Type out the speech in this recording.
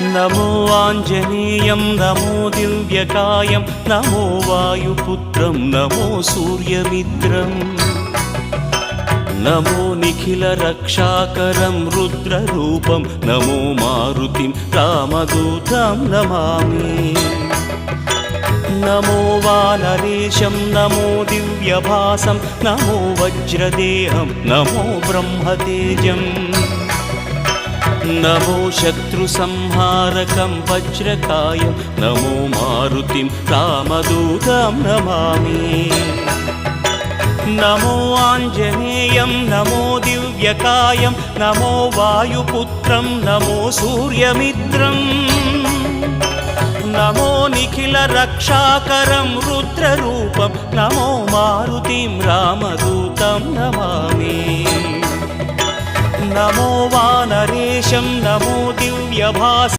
नमो आञ्जनेयं नमो दिव्यकायं नमो वायुपुत्रं नमो सूर्यमित्रं नमो निखिलरक्षाकरं रुद्ररूपं नमो मारुतिं रामदूतं Namami. नमो वानरेशं नमो दिव्यभासं नमो वज्रदेहं नमो ब्रह्मतेजं नमो शत्रुसंहारकं वज्रकायं नमो मारुतिं रामदूतं Namami. नमो आञ्जनेयं नमो दिव्यकायं नमो वायुपुत्रं नमो सूर्यमित्रं नमो निखिलरक्षाकरं रुद्ररूपं नमो मारुतिं रामदूतं Namami. नमो वानरेशं नमो दिव्यभासं